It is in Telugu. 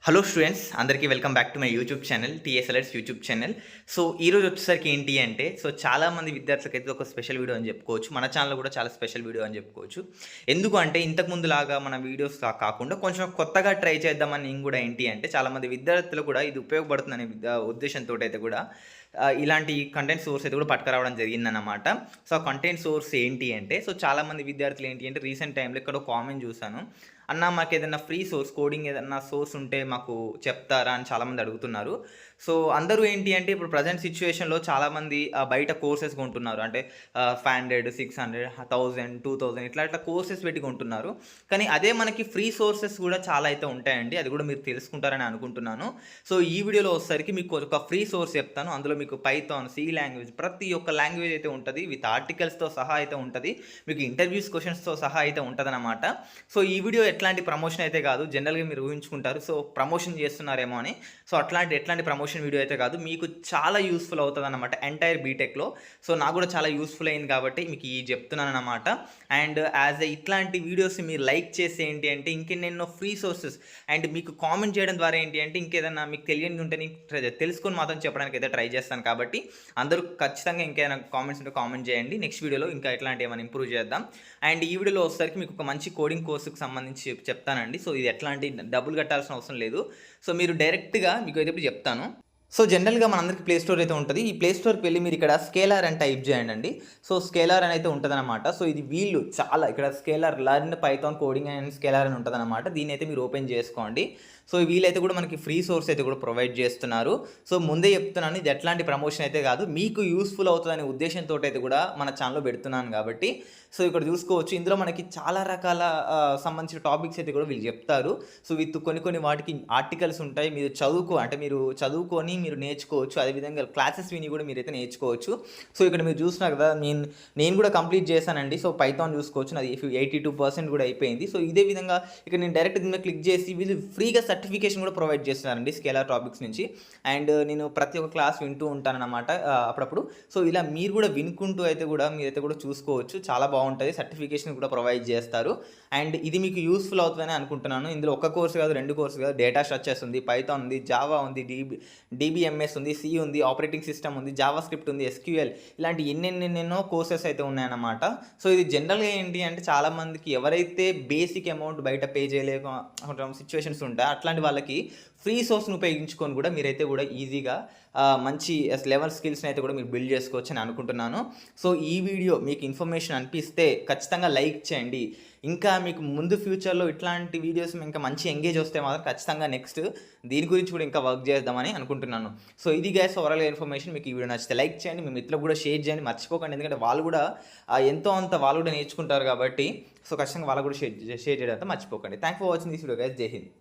హలో స్టూడెంట్స్ అందరికీ welcome back to my YouTube channel TSLS YouTube channel. So ఈరోజు వచ్చేసరికి ఏంటి అంటే చాలామంది విద్యార్థులకైతే ఒక స్పెషల్ వీడియో అని చెప్పుకోవచ్చు. మన ఛానల్ కూడా చాలా స్పెషల్ వీడియో అని చెప్పుకోవచ్చు. ఎందుకు అంటే ఇంతకుముందు లాగా మన వీడియోస్ కాకుండా కొంచెం కొత్తగా ట్రై చేద్దామని నేను కూడా ఏంటి అంటే చాలామంది విద్యార్థులు కూడా ఇది ఉపయోగపడుతుందనే ఉద్దేశంతో అయితే కూడా ఇలాంటి కంటెంట్ సోర్స్ అయితే కూడా పట్టుకురావడం జరిగిందన్నమాట. సో ఆ కంటెంట్ సోర్స్ ఏంటి అంటే చాలామంది విద్యార్థులు ఏంటి అంటే రీసెంట్ టైంలో ఇక్కడ కామెంట్ చూశాను. అన్న మాకు ఏదైనా ఫ్రీ సోర్స్ కోడింగ్ ఏదన్నా సోర్స్ ఉంటే మాకు చెప్తారా అని చాలామంది అడుగుతున్నారు. సో అందరూ ఏంటి అంటే ఇప్పుడు ప్రజెంట్ సిచ్యువేషన్లో చాలామంది బయట కోర్సెస్ కొంటున్నారు. అంటే 500, 600, 1000, 2000 ఇట్లా కోర్సెస్ పెట్టి కొంటున్నారు. కానీ అదే మనకి ఫ్రీ సోర్సెస్ కూడా చాలా అయితే ఉంటాయండి. అది కూడా మీరు తెలుసుకుంటారని అనుకుంటున్నాను. సో ఈ వీడియోలో వచ్చేసరికి మీకు ఒక ఫ్రీ సోర్స్ చెప్తాను. అందులో మీకు పైథాన్, సి లాంగ్వేజ్ ప్రతి ఒక్క లాంగ్వేజ్ అయితే ఉంటుంది. విత్ ఆర్టికల్స్తో సహా అయితే ఉంటుంది. మీకు ఇంటర్వ్యూస్ క్వశ్చన్స్తో సహా అయితే ఉంటుందన్నమాట. సో ఈ వీడియో ఎట్లాంటి ప్రమోషన్ అయితే కాదు. జనరల్గా మీరు ఊహించుకుంటారు సో ప్రమోషన్ చేస్తున్నారేమో అని. సో ఎట్లాంటి ప్రమోషన్ వీడియో అయితే కాదు. మీకు చాలా యూస్ఫుల్ అవుతుంది అన్నమాట ఎంటైర్ బీటెక్లో. సో నాకు కూడా చాలా యూస్ఫుల్ అయింది కాబట్టి మీకు ఈ చెప్తున్నాను అన్నమాట. అండ్ యాజ్ ఇట్లాంటి వీడియోస్ మీరు లైక్ చేసి ఏంటి అంటే ఇంకెన్నెన్నో ఫ్రీ సోర్సెస్ అండ్ మీకు కామెంట్ చేయడం ద్వారా ఏంటి అంటే ఇంకేదన్నా మీకు తెలియని ఉంటే నేను తెలుసుకొని మాత్రం చెప్పడానికి అయితే ట్రై చేస్తాను. కాబట్టి అందరూ ఖచ్చితంగా ఇంకేదైనా కామెంట్స్ ఉంటే కామెంట్ చేయండి. నెక్స్ట్ వీడియోలో ఇంకా ఎట్లాంటి ఏమైనా ఇంప్రూవ్ చేద్దాం. అండ్ ఈ వీడియోలో వచ్చేసరికి మీకు ఒక మంచి కోడింగ్ కోర్సుకు సంబంధించి చెప్తానండి. సో ఇది ఎట్లాంటి డబ్బులు కట్టాల్సిన అవసరం లేదు. సో మీరు డైరెక్ట్గా మీకు అయితే ఇప్పుడు చెప్తాను. సో జనరల్గా మనందరికీ ప్లే స్టోర్ అయితే ఉంటుంది. ఈ ప్లే స్టోర్కి వెళ్ళి మీరు ఇక్కడ స్కేలార్ అని టైప్ చేయండి. సో స్కేలార్ అని అయితే ఉంటుందన్నమాట. సో ఇది వీళ్ళు చాలా ఇక్కడ scalar learn Python coding and scalar అని ఉంటుందన్నమాట. దీన్ని అయితే మీరు ఓపెన్ చేసుకోండి. సో వీళ్ళైతే కూడా మనకి ఫ్రీ సోర్స్ అయితే కూడా ప్రొవైడ్ చేస్తున్నారు. సో ముందే చెప్తున్నాను ఇది ఎట్లాంటి ప్రమోషన్ అయితే కాదు. మీకు యూస్ఫుల్ అవుతుందనే ఉద్దేశంతో అయితే కూడా మన ఛానల్లో పెడుతున్నాను కాబట్టి. సో ఇక్కడ చూసుకోవచ్చు ఇందులో మనకి చాలా రకాల సంబంధించిన టాపిక్స్ అయితే కూడా వీళ్ళు చెప్తారు. సో విత్ కొన్ని వాటికి ఆర్టికల్స్ ఉంటాయి. మీరు మీరు చదువుకొని మీరు నేర్చుకోవచ్చు. అదేవిధంగా క్లాసెస్ విని కూడా మీరైతే నేర్చుకోవచ్చు. సో ఇక్కడ మీరు చూసినా కదా నేను కూడా కంప్లీట్ చేశానండి. సో పైథాన్ చూసుకోవచ్చు నాది 82% కూడా అయిపోయింది. సో ఇదే విధంగా ఇక్కడ నేను డైరెక్ట్ దీని మీద క్లిక్ చేసి వీళ్ళు ఫ్రీగా సర్టిఫికేషన్ కూడా ప్రొవైడ్ చేస్తున్నారండి స్కేలార్ టాపిక్స్ నుంచి. అండ్ నేను ప్రతి ఒక్క క్లాస్ వింటూ ఉంటానన్నమాట అప్పుడప్పుడు. సో ఇలా మీరు కూడా వినుకుంటూ అయితే కూడా మీరైతే కూడా చూసుకోవచ్చు. చాలా బాగుంటుంది. సర్టిఫికేషన్ కూడా ప్రొవైడ్ చేస్తారు. అండ్ ఇది మీకు యూస్ఫుల్ అవుతుందని అనుకుంటున్నాను. ఇందులో ఒక కోర్సు కాదు, 2 కోర్సు కాదు. డేటా స్ట్రక్చర్స్ ఉంది, పైథాన్ ఉంది, జావా ఉంది, DBMS ఉంది, సి ఉంది, ఆపరేటింగ్ సిస్టమ్ ఉంది, జావా స్క్రిప్ట్ ఉంది, SQL ఇలాంటి ఎన్నెన్నెన్నో కోర్సెస్ అయితే ఉన్నాయన్నమాట. సో ఇది జనరల్గా ఏంటి అంటే చాలామందికి ఎవరైతే బేసిక్ అమౌంట్ బయట పే చేయలేక సిచ్యువేషన్స్ ఉంటాయి అట్లాంటి వాళ్ళకి ఫ్రీ సోర్స్ని ఉపయోగించుకొని కూడా మీరైతే కూడా ఈజీగా మంచి లెవెల్ స్కిల్స్ని అయితే కూడా మీరు బిల్డ్ చేసుకోవచ్చు అని అనుకుంటున్నాను. సో ఈ వీడియో మీకు ఇన్ఫర్మేషన్ అనిపిస్తే ఖచ్చితంగా లైక్ చేయండి. ఇంకా మీకు ముందు ఫ్యూచర్లో ఇట్లాంటి వీడియోస్ ఇంకా మంచి ఎంగేజ్ వస్తే మాత్రం ఖచ్చితంగా నెక్స్ట్ దీని గురించి కూడా ఇంకా వర్క్ చేద్దామని అనుకుంటున్నాను. సో ఇది గైస్ ఓవరాల్ ఇన్ఫర్మేషన్. మీకు ఈ వీడియో నచ్చితే లైక్ చేయండి, మీ మిత్రులకు కూడా షేర్ చేయండి, మర్చిపోకండి. ఎందుకంటే వాళ్ళు కూడా ఎంతో అంత వాళ్ళు కూడా నేర్చుకుంటారు కాబట్టి. సో ఖచ్చితంగా వాళ్ళు కూడా షేర్ చేయడం మర్చిపోకండి. Thank for watching this video guys. జై హింద్.